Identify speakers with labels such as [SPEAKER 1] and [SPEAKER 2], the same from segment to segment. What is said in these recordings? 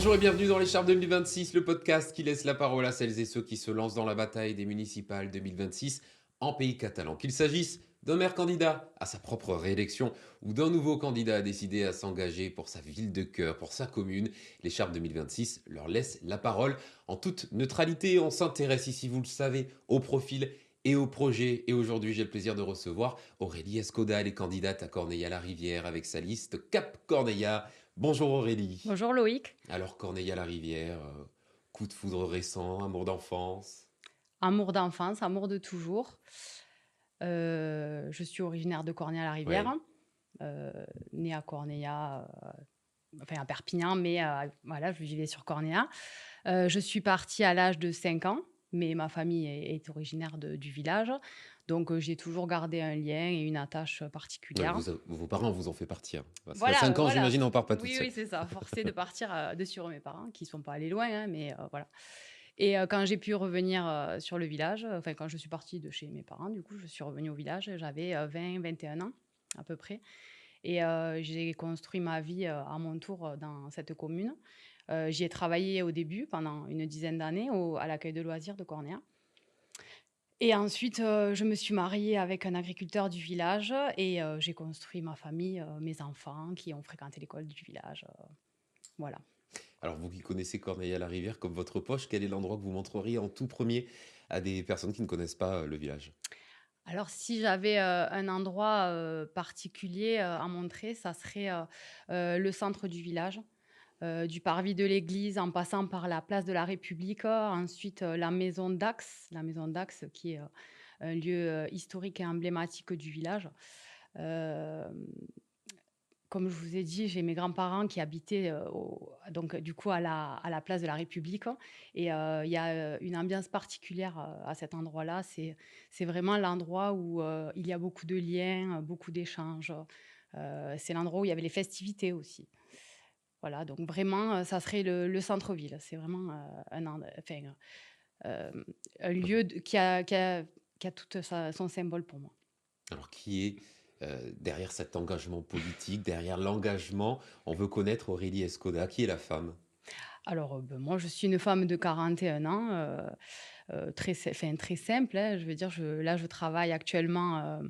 [SPEAKER 1] Bonjour et bienvenue dans l'écharpe 2026, le podcast qui laisse la parole à celles et ceux qui se lancent dans la bataille des municipales 2026 en pays catalan. Qu'il s'agisse d'un maire candidat à sa propre réélection ou d'un nouveau candidat décidé à s'engager pour sa ville de cœur, pour sa commune, l'écharpe 2026 leur laisse la parole en toute neutralité. On s'intéresse ici, vous le savez, au profil et au projet. Et aujourd'hui, j'ai le plaisir de recevoir Aurélie Escoda, elle est candidate à Corneilla-la-Rivière avec sa liste Cap Corneilla. Bonjour Aurélie.
[SPEAKER 2] Bonjour Loïc.
[SPEAKER 1] Alors Corneilla-la-Rivière, coup de foudre récent, amour d'enfance.
[SPEAKER 2] Amour d'enfance, amour de toujours. Je suis originaire de Corneilla-la-Rivière,
[SPEAKER 1] Ouais.
[SPEAKER 2] née à Corneilla, enfin à Perpignan, mais voilà, je vivais sur Corneilla. Je suis partie à l'âge de 5 ans, mais ma famille est originaire du village. Donc j'ai toujours gardé un lien et une attache
[SPEAKER 1] Ouais,
[SPEAKER 2] particulière.
[SPEAKER 1] vos parents vous ont fait partir. Parce qu'à
[SPEAKER 2] Voilà,
[SPEAKER 1] 5 ans,
[SPEAKER 2] voilà.
[SPEAKER 1] j'imagine, on part pas toute
[SPEAKER 2] Oui,
[SPEAKER 1] seule.
[SPEAKER 2] oui, c'est ça. Forcée de partir de sur mes parents, qui ne sont pas allés loin, hein, mais voilà. Et quand j'ai pu revenir sur le village, enfin quand je suis partie de chez mes parents, du coup, je suis revenue au village, j'avais 20-21 ans à peu près. Et j'ai construit ma vie à mon tour dans cette commune. J'y ai travaillé au début pendant une dizaine d'années à l'accueil de loisirs de Cornéa. Et ensuite, je me suis mariée avec un agriculteur du village et j'ai construit ma famille, mes enfants qui ont fréquenté l'école du village. Voilà.
[SPEAKER 1] Alors vous qui connaissez Corneilla-la-Rivière comme votre poche, quel est l'endroit que vous montreriez en tout premier à des personnes qui ne connaissent pas le village?
[SPEAKER 2] Alors si j'avais, un endroit, particulier, à montrer, ça serait, le centre du village, du parvis de l'église en passant par la place de la République, ensuite, la maison d'Axe qui est, un lieu, historique et emblématique du village. Hem Comme je vous ai dit, j'ai mes grands-parents qui habitaient, donc du coup à la place de la République, hein. Et il y a, une ambiance particulière, à cet endroit-là. C'est vraiment l'endroit où, il y a beaucoup de liens, beaucoup d'échanges. C'est l'endroit où il y avait les festivités aussi. Voilà, donc vraiment, ça serait le centre-ville. C'est vraiment, un lieu qui a tout son symbole pour moi.
[SPEAKER 1] Alors qui est derrière cet engagement politique, derrière l'engagement, on veut connaître Aurélie Escoda, qui est la femme?
[SPEAKER 2] Alors, moi, je suis une femme de 41 ans, très simple, hein. Je veux dire, je travaille actuellement,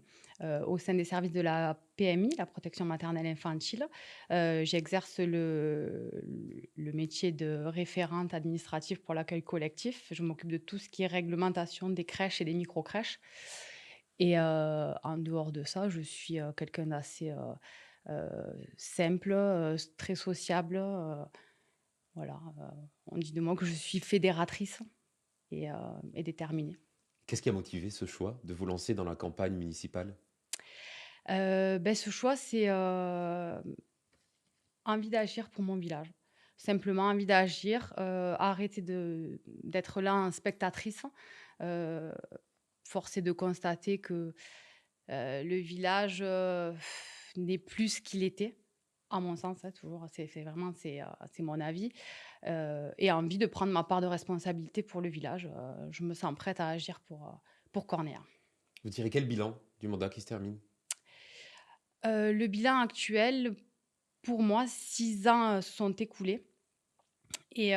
[SPEAKER 2] au sein des services de la PMI, la protection maternelle infantile. J'exerce le métier de référente administrative pour l'accueil collectif. Je m'occupe de tout ce qui est réglementation des crèches et des microcrèches. Et en dehors de ça, je suis, quelqu'un d'assez, simple, très sociable, voilà, on dit de moi que je suis fédératrice et déterminée.
[SPEAKER 1] Qu'est-ce qui a motivé ce choix de vous lancer dans la campagne municipale?
[SPEAKER 2] Ce choix, c'est, envie d'agir pour mon village. Simplement envie d'agir, arrêter d'être là en spectatrice. Heu, Force est de constater que, le village, n'est plus ce qu'il était, à mon sens, hein, toujours. C'est vraiment c'est mon avis, et envie de prendre ma part de responsabilité pour le village. Je me sens prête à agir pour Cornéa.
[SPEAKER 1] Vous tirez quel bilan du mandat qui se termine?
[SPEAKER 2] Le bilan actuel, pour moi, 6 ans, se sont écoulés et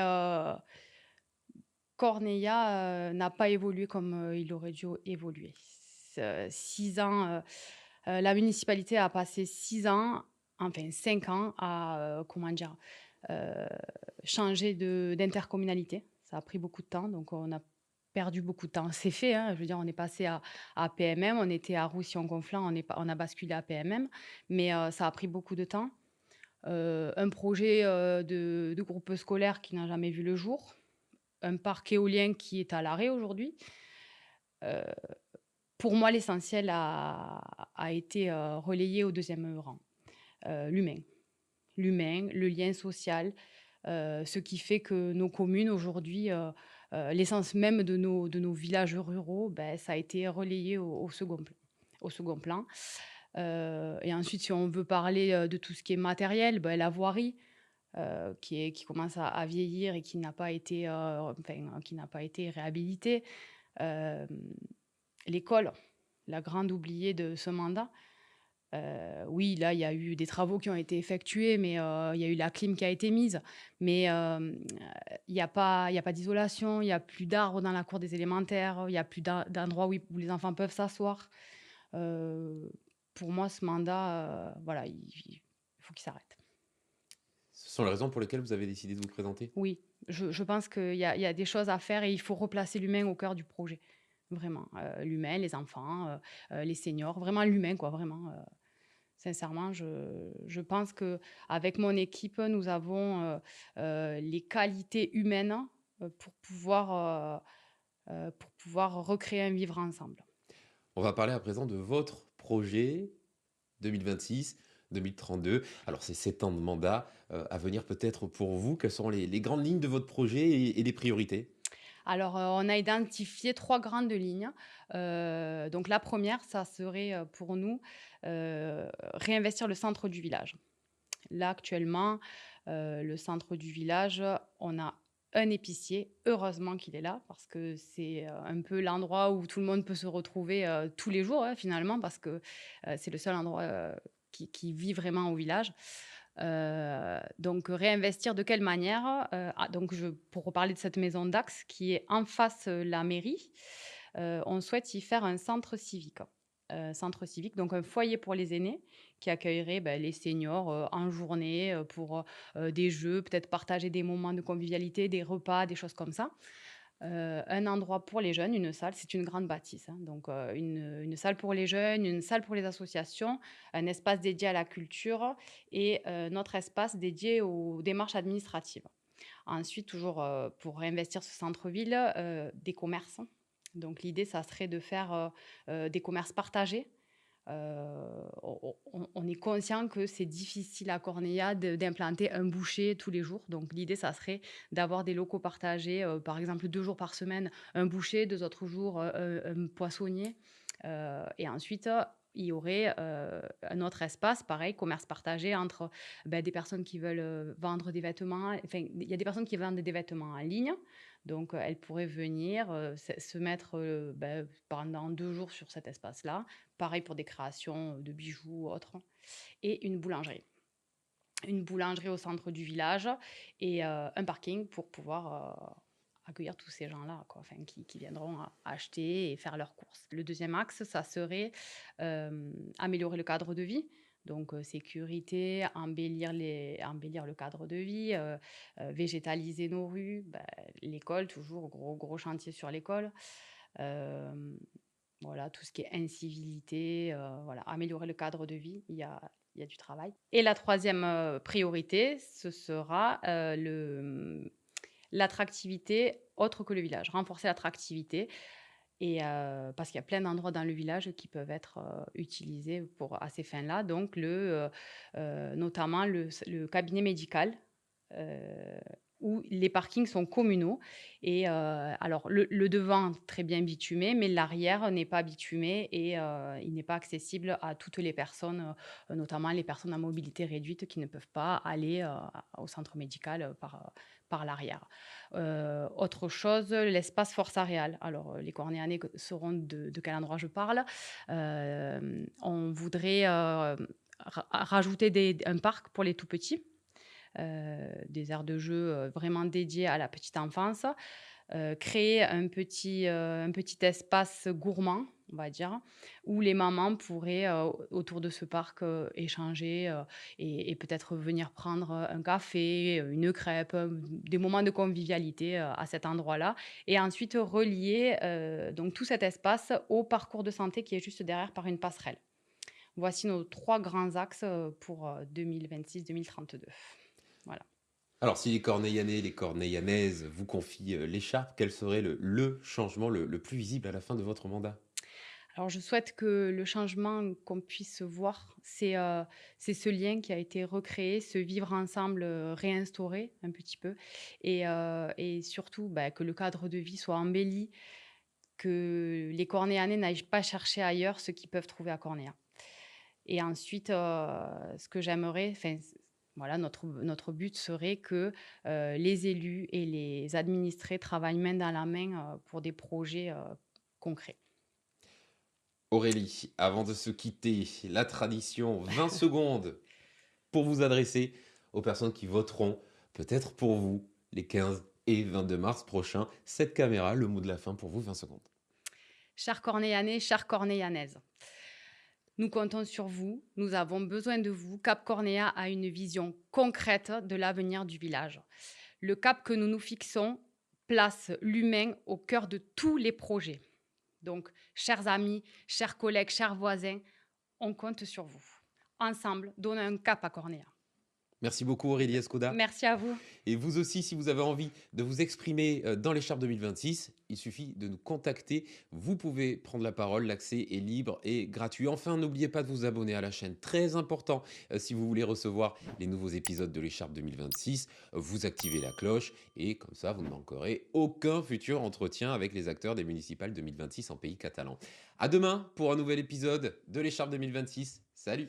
[SPEAKER 2] Corneilla, n'a pas évolué comme, il aurait dû évoluer. 6 ans, la municipalité a passé 6 ans, enfin 5 ans à, comment dire? Heu, Changer d'intercommunalité. Ça a pris beaucoup de temps, donc on a perdu beaucoup de temps. C'est fait, hein, je veux dire, on est passé à PMM, on était à Roussillon-Conflans, on a basculé à PMM, mais ça a pris beaucoup de temps. Un projet, de groupe scolaire qui n'a jamais vu le jour, un parc éolien qui est à l'arrêt aujourd'hui. Heu, pour moi, l'essentiel a été, relayé au deuxième rang, l'humain. L'humain, le lien social, ce qui fait que nos communes aujourd'hui, l'essence même de nos villages ruraux, ça a été relayé au second plan. Et ensuite, si on veut parler, de tout ce qui est matériel, la voirie, qui commence à vieillir et qui n'a pas été, qui n'a pas été réhabilitée. Hem, L'école, la grande oubliée de ce mandat. Oui, là, il y a eu des travaux qui ont été effectués, mais il y a eu la clim qui a été mise. Mais il y a pas d'isolation, il y a plus d'arbres dans la cour des élémentaires, il y a plus d'endroits où les enfants peuvent s'asseoir. Heu, pour moi, ce mandat, voilà, il faut qu'il s'arrête.
[SPEAKER 1] Ce sont les raisons pour lesquelles vous avez décidé de vous présenter?
[SPEAKER 2] Oui, je pense qu'il y a des choses à faire et il faut replacer l'humain au cœur du projet. Vraiment, l'humain, les enfants, les seniors, vraiment l'humain quoi, vraiment, sincèrement, je pense qu'avec mon équipe, nous avons, les qualités humaines, pour pouvoir recréer un vivre ensemble.
[SPEAKER 1] On va parler à présent de votre projet 2026-2032. Alors, c'est 7 ans de mandat à venir peut-être pour vous. Quelles sont les grandes lignes de votre projet et les priorités?
[SPEAKER 2] Alors, on a identifié 3 grandes lignes. Donc la première, ça serait, pour nous, réinvestir le centre du village. Là, actuellement, le centre du village, on a un épicier. Heureusement qu'il est là parce que c'est, un peu l'endroit où tout le monde peut se retrouver, tous les jours, hein, finalement, parce que, c'est le seul endroit, qui vit vraiment au village. Donc réinvestir de quelle manière? Donc pour reparler de cette maison d'axe qui est en face, la mairie, on souhaite y faire un centre civique. Centre civique, donc un foyer pour les aînés qui accueillerait, les seniors, en journée, pour, des jeux, peut-être partager des moments de convivialité, des repas, des choses comme ça. Un endroit pour les jeunes, une salle, c'est une grande bâtisse, hein, donc une salle pour les jeunes, une salle pour les associations, un espace dédié à la culture et notre espace dédié aux démarches administratives. Ensuite, toujours, pour réinvestir ce centre-ville, des commerces. Donc l'idée, ça serait de faire, des commerces partagés. On est conscient que c'est difficile à Corneilla d'implanter un boucher tous les jours. Donc l'idée, ça serait d'avoir des locaux partagés, par exemple 2 jours par semaine, un boucher, 2 autres jours, un poissonnier. Et ensuite, il y aurait, un autre espace, pareil, commerce partagé entre, des personnes qui veulent, vendre des vêtements. Enfin, il y a des personnes qui vendent des vêtements en ligne, donc elles pourraient venir, se mettre, pendant 2 jours sur cet espace-là. Pareil pour des créations, de bijoux ou autres et une boulangerie. Une boulangerie au centre du village et un parking pour pouvoir, accueillir tous ces gens-là, quoi, enfin qui viendront acheter et faire leurs courses. Le deuxième axe, ça serait, améliorer le cadre de vie, donc sécurité, embellir le cadre de vie, végétaliser nos rues, l'école toujours, gros chantier sur l'école. Hem voilà, tout ce qui est incivilité, voilà, améliorer le cadre de vie, il y a du travail. Et la troisième priorité, ce sera, l'attractivité autre que le village. Renforcer l'attractivité et parce qu'il y a plein d'endroits dans le village qui peuvent être, utilisés à ces fins-là. Donc notamment le cabinet médical, heu, où les parkings sont communaux et alors le devant très bien bitumé, mais l'arrière n'est pas bitumé et il n'est pas accessible à toutes les personnes, notamment les personnes à mobilité réduite qui ne peuvent pas aller, au centre médical, par l'arrière. Autre chose, l'espace force aréal. Alors, les Cornéanais sauront de quel endroit je parle. On voudrait, rajouter un parc pour les tout petits, des aires de jeu, vraiment dédiées à la petite enfance. Créer un petit espace gourmand, on va dire, où les mamans pourraient, autour de ce parc, échanger, et peut-être venir prendre, un café, une crêpe, des moments de convivialité, à cet endroit-là et ensuite relier, donc tout cet espace au parcours de santé qui est juste derrière par une passerelle. Voici nos 3 grands axes, pour, 2026-2032. Voilà.
[SPEAKER 1] Alors, si les Cornellanais, les Cornellanaises vous confient l'écharpe, quel serait le changement le plus visible à la fin de votre mandat?
[SPEAKER 2] Alors je souhaite que le changement qu'on puisse voir, c'est ce lien qui a été recréé, ce vivre ensemble, réinstauré un petit peu et surtout, que le cadre de vie soit embelli, que les Cornéanais n'aillent pas chercher ailleurs ce qu'ils peuvent trouver à Cornéa. Et ensuite, ce que j'aimerais, enfin, voilà, notre but serait que, les élus et les administrés travaillent main dans la main, pour des projets, concrets.
[SPEAKER 1] Aurélie, avant de se quitter, la tradition, 20 secondes pour vous adresser aux personnes qui voteront, peut-être pour vous, les 15 et 22 mars prochains. Cette caméra, le mot de la fin pour vous, 20 secondes.
[SPEAKER 2] Chers Cornéllanais, chères Cornéllanaises, nous comptons sur vous, nous avons besoin de vous. Cap Cornéa a une vision concrète de l'avenir du village. Le cap que nous nous fixons place l'humain au cœur de tous les projets. Donc, chers amis, chers collègues, chers voisins, on compte sur vous. Ensemble, donnons un cap à Cornéa.
[SPEAKER 1] Merci beaucoup Aurélie Escoda.
[SPEAKER 2] Merci à vous.
[SPEAKER 1] Et vous aussi, si vous avez envie de vous exprimer dans l'écharpe 2026, il suffit de nous contacter. Vous pouvez prendre la parole, l'accès est libre et gratuit. Enfin, n'oubliez pas de vous abonner à la chaîne, très important si vous voulez recevoir les nouveaux épisodes de l'écharpe 2026. Vous activez la cloche et comme ça, vous ne manquerez aucun futur entretien avec les acteurs des municipales 2026 en pays catalan. À demain pour un nouvel épisode de l'écharpe 2026. Salut!